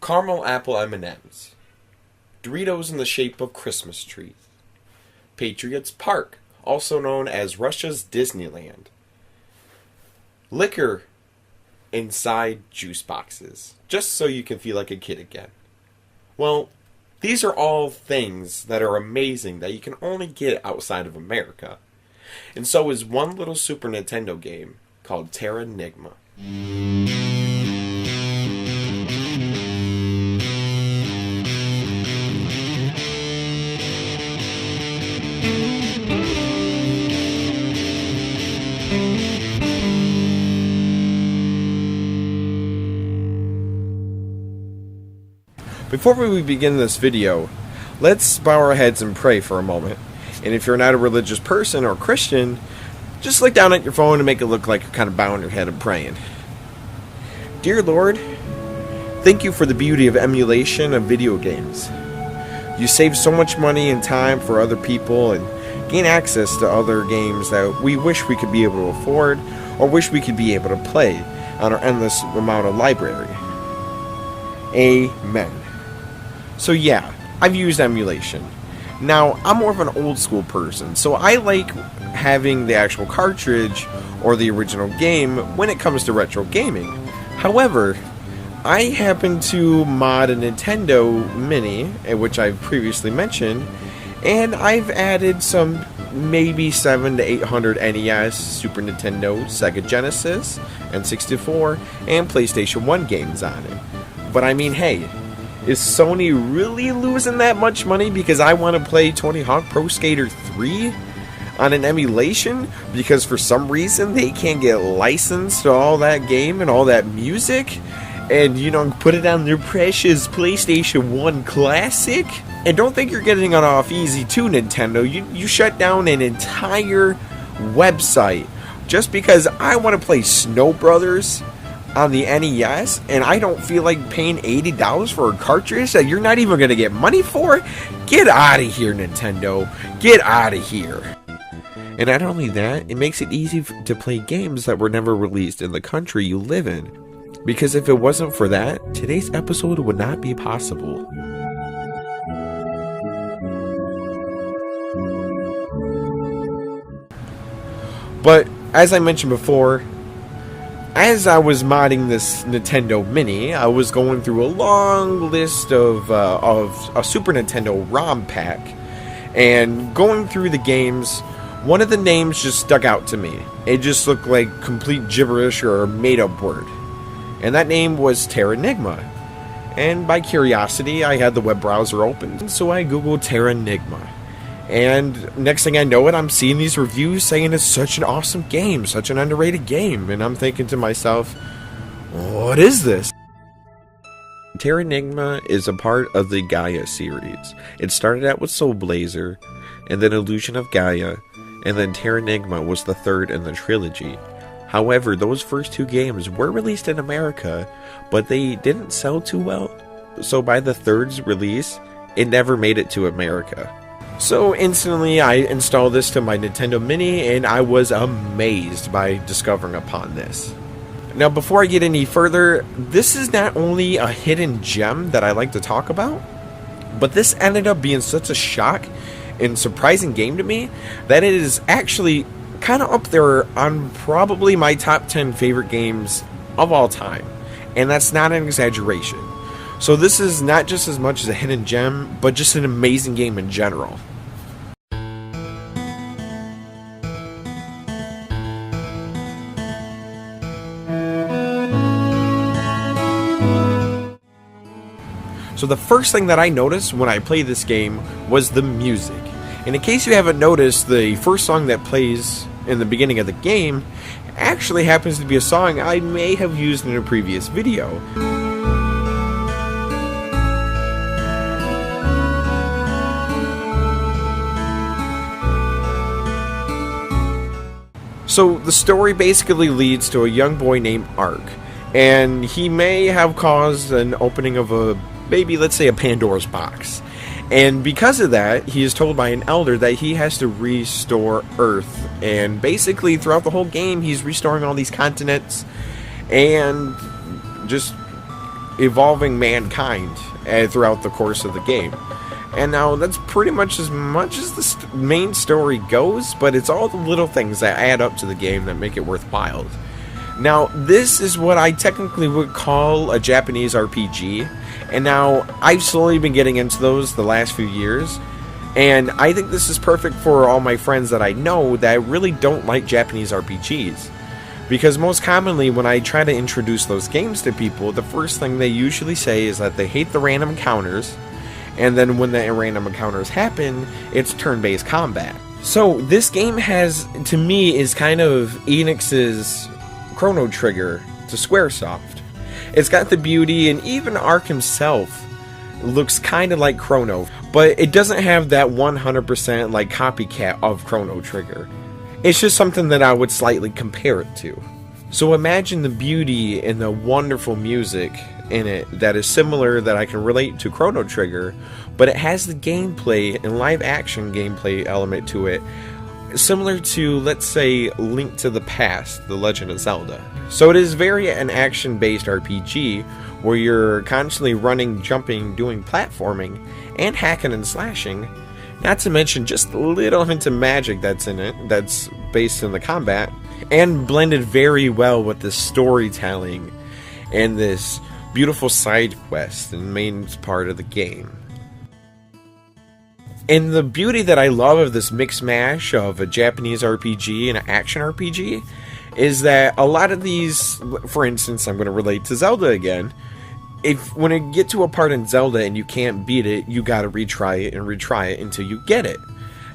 caramel apple M&Ms, Doritos in the shape of Christmas trees, Patriots Park, also known as Russia's Disneyland, liquor inside juice boxes, just so you can feel like a kid again. Well, these are all things that are amazing that you can only get outside of America. And so is one little Super Nintendo game called Terranigma. Before we begin this video, let's bow our heads and pray for a moment. And if you're not a religious person or Christian, just look down at your phone and make it look like you're kind of bowing your head and praying. Dear Lord, thank you for the beauty of emulation of video games. You save so much money and time for other people and gain access to other games that we wish we could be able to afford or wish we could be able to play on our endless amount of library. Amen. So yeah, I've used emulation. Now, I'm more of an old school person, so I like having the actual cartridge or the original game when it comes to retro gaming. However, I happen to mod a Nintendo Mini, which I've previously mentioned, and I've added some maybe 700 to 800 NES, Super Nintendo, Sega Genesis, N64, and PlayStation 1 games on it. But I mean, hey, is Sony really losing that much money because I want to play Tony Hawk Pro Skater 3 on an emulation because for some reason they can't get licensed to all that game and all that music and, you know, put it on their precious PlayStation 1 Classic? And don't think you're getting it off easy too, Nintendo. You shut down an entire website just because I want to play Snow Brothers on the NES, and I don't feel like paying $80 for a cartridge that you're not even going to get money for? Get out of here, Nintendo. Get out of here. And not only that, it makes it easy to play games that were never released in the country you live in. Because if it wasn't for that, today's episode would not be possible. But, as I mentioned before, as I was modding this Nintendo Mini, I was going through a long list of a Super Nintendo ROM pack, and going through the games, one of the names just stuck out to me. It just looked like complete gibberish or a made-up word, and that name was Terranigma. And by curiosity, I had the web browser open, so I googled Terranigma. And next thing I know it, I'm seeing these reviews saying it's such an awesome game, such an underrated game, and I'm thinking to myself, what is this? Terranigma is a part of the Gaia series. It started out with Soul Blazer, and then Illusion of Gaia, and then Terranigma was the third in the trilogy. However, those first two games were released in America, but they didn't sell too well, so by the third's release, it never made it to America. So instantly I installed this to my Nintendo Mini and I was amazed by discovering upon this. Now before I get any further, this is not only a hidden gem that I like to talk about, but this ended up being such a shock and surprising game to me that it is actually kind of up there on probably my top 10 favorite games of all time. And that's not an exaggeration. So this is not just as much as a hidden gem, but just an amazing game in general. So the first thing that I noticed when I played this game was the music. And in case you haven't noticed, the first song that plays in the beginning of the game actually happens to be a song I may have used in a previous video. So the story basically leads to a young boy named Ark, and he may have caused an opening of a, maybe let's say a Pandora's box. And because of that, he is told by an elder that he has to restore Earth. And basically throughout the whole game, he's restoring all these continents and just evolving mankind throughout the course of the game. And now that's pretty much as the main story goes, but it's all the little things that add up to the game that make it worthwhile. Now, this is what I technically would call a Japanese RPG, and now I've slowly been getting into those the last few years, and I think this is perfect for all my friends that I know that really don't like Japanese RPGs. Because most commonly, when I try to introduce those games to people, the first thing they usually say is that they hate the random encounters, and then when the random encounters happen, it's turn-based combat. So this game has, to me, is kind of Enix's Chrono Trigger to Squaresoft. It's got the beauty, and even Ark himself looks kind of like Chrono, but it doesn't have that 100% like copycat of Chrono Trigger. It's just something that I would slightly compare it to. So imagine the beauty and the wonderful music in it that is similar, that I can relate to Chrono Trigger, but it has the gameplay and live action gameplay element to it similar to, let's say, Link to the Past, The Legend of Zelda. So it is very an action-based RPG where you're constantly running, jumping, doing platforming, and hacking and slashing, not to mention just a little hint of magic that's in it, that's based in the combat, and blended very well with the storytelling and this beautiful side quest and the main part of the game. And the beauty that I love of this mix mash of a Japanese RPG and an action RPG is that a lot of these, for instance, I'm going to relate to Zelda again. If when you get to a part in Zelda and you can't beat it, you got to retry it until you get it.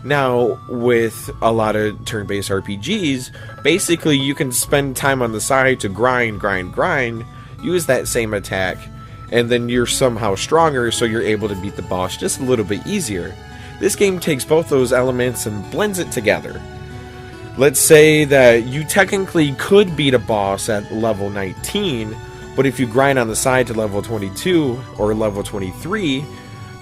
Now, with a lot of turn-based RPGs, basically you can spend time on the side to grind, use that same attack, and then you're somehow stronger, so you're able to beat the boss just a little bit easier. This game takes both those elements and blends it together. Let's say that you technically could beat a boss at level 19, but if you grind on the side to level 22 or level 23,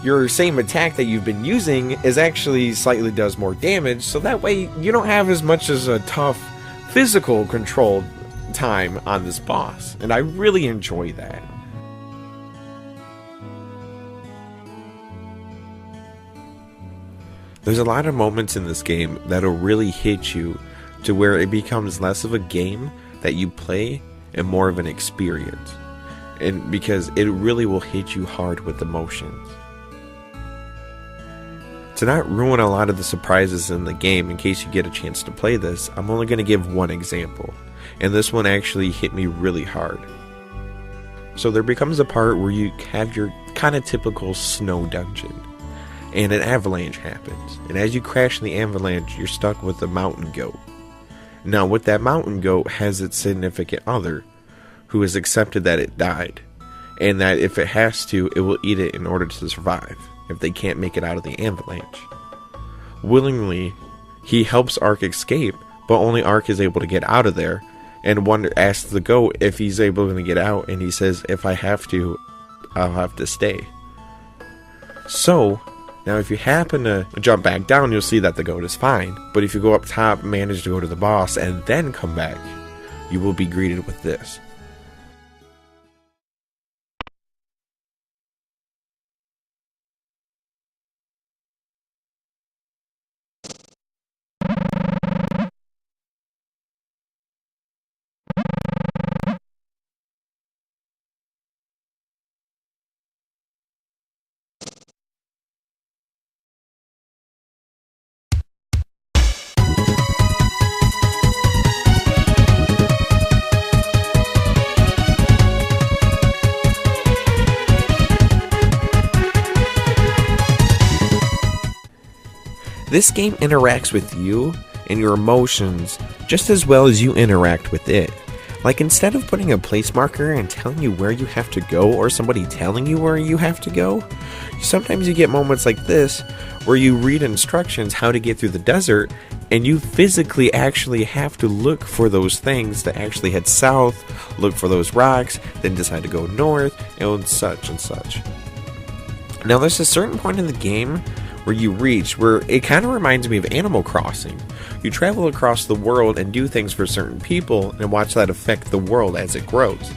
your same attack that you've been using is actually slightly does more damage, so that way you don't have as much as a tough physical control time on this boss, and I really enjoy that. There's a lot of moments in this game that'll really hit you to where it becomes less of a game that you play and more of an experience, and because it really will hit you hard with emotions. To not ruin a lot of the surprises in the game in case you get a chance to play this, I'm only going to give one example, and this one actually hit me really hard. So there becomes a part where you have your kind of typical snow dungeon, and an avalanche happens, and as you crash in the avalanche, you're stuck with a mountain goat. Now, with that mountain goat has its significant other, who has accepted that it died, and that if it has to, it will eat it in order to survive, if they can't make it out of the avalanche. Willingly, he helps Ark escape, but only Ark is able to get out of there, and asks the goat if he's able to get out, and he says, if I have to, I'll have to stay. So, now if you happen to jump back down, you'll see that the goat is fine, but if you go up top, manage to go to the boss, and then come back, you will be greeted with this. This game interacts with you and your emotions just as well as you interact with it. Like, instead of putting a place marker and telling you where you have to go, or somebody telling you where you have to go, sometimes you get moments like this where you read instructions how to get through the desert, and you physically actually have to look for those things to actually head south, look for those rocks, then decide to go north, and such and such. Now, there's a certain point in the game where you reach where it kind of reminds me of Animal Crossing. You travel across the world and do things for certain people and watch that affect the world as it grows.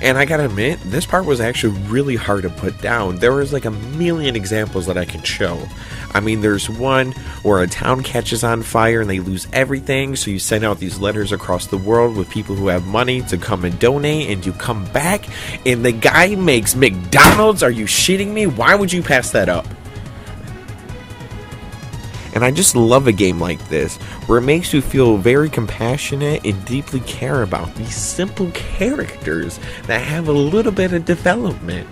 And I gotta admit, this part was actually really hard to put down. There was like a million examples that I can show. I mean, there's one where a town catches on fire and they lose everything, so you send out these letters across the world with people who have money to come and donate, and you come back, and the guy makes McDonald's? Are you shitting me? Why would you pass that up? And I just love a game like this, where it makes you feel very compassionate and deeply care about these simple characters that have a little bit of development.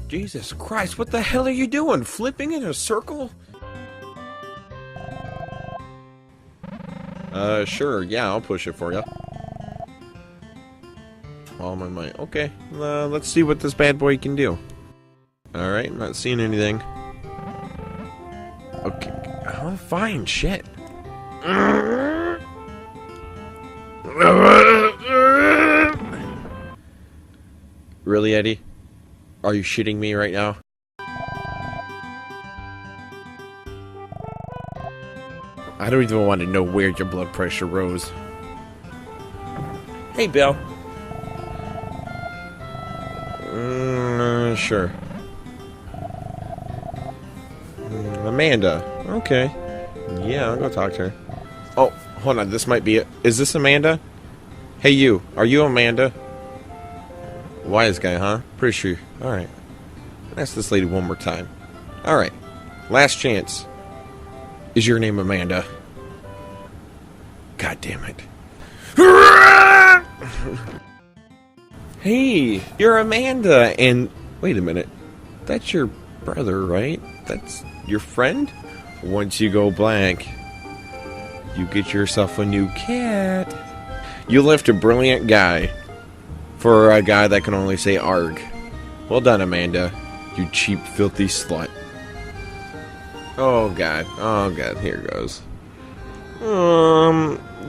Jesus Christ, what the hell are you doing? Flipping in a circle? Sure, yeah, I'll push it for you. All my might. Okay, let's see what this bad boy can do. Alright, not seeing anything. Okay, oh, fine, shit. Really, Eddie? Are you shitting me right now? I don't even want to know where your blood pressure rose. Hey, Bill. Sure. Amanda. Okay. Yeah, I'll go talk to her. Oh, hold on. This might be it. Is this Amanda? Hey, you. Are you Amanda? Wise guy, huh? Pretty sure. Alright. Ask this lady one more time. Alright. Last chance. Is your name Amanda? God damn it. Hey, you're Amanda, and... Wait a minute. That's your brother, right? That's your friend? Once you go blank, you get yourself a new cat. You left a brilliant guy for a guy that can only say arg. Well done, Amanda. You cheap, filthy slut. Oh god. Oh god, here goes.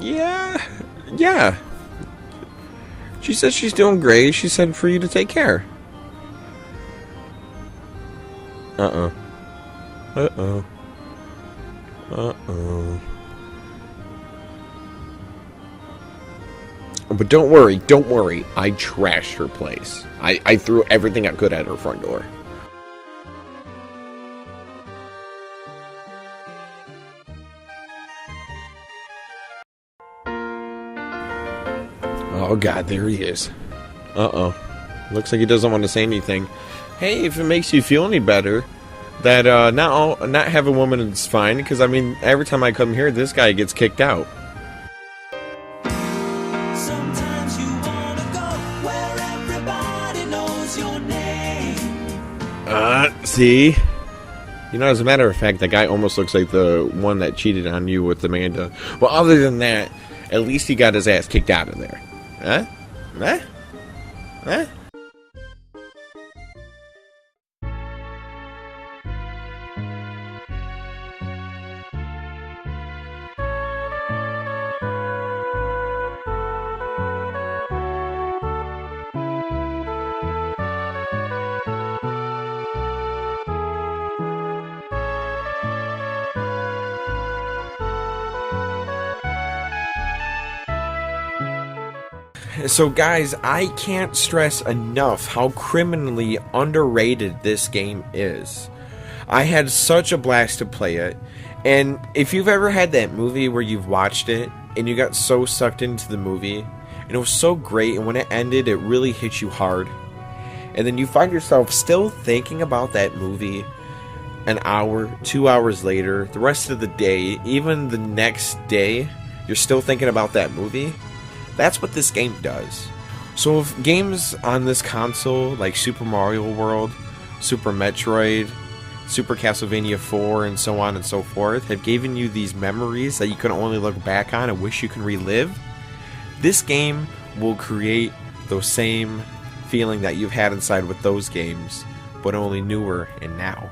Yeah. She said she's doing great. She said for you to take care. Uh-oh. But don't worry. I trashed her place. I threw everything I could at her front door. Oh god, there he is. Uh-oh. Looks like he doesn't want to say anything. Hey, if it makes you feel any better, that not have a woman is fine, because I mean, every time I come here, this guy gets kicked out. Sometimes you wanna go where everybody knows your name. See? You know, as a matter of fact, that guy almost looks like the one that cheated on you with Amanda. Well, other than that, at least he got his ass kicked out of there. Huh? So guys, I can't stress enough how criminally underrated this game is. I had such a blast to play it, and if you've ever had that movie where you've watched it, and you got so sucked into the movie, and it was so great, and when it ended, it really hit you hard, and then you find yourself still thinking about that movie an hour, 2 hours later, the rest of the day, even the next day, you're still thinking about that movie. That's what this game does. So if games on this console, like Super Mario World, Super Metroid, Super Castlevania 4, and so on and so forth, have given you these memories that you can only look back on and wish you can relive, this game will create those same feeling that you've had inside with those games, but only newer and now.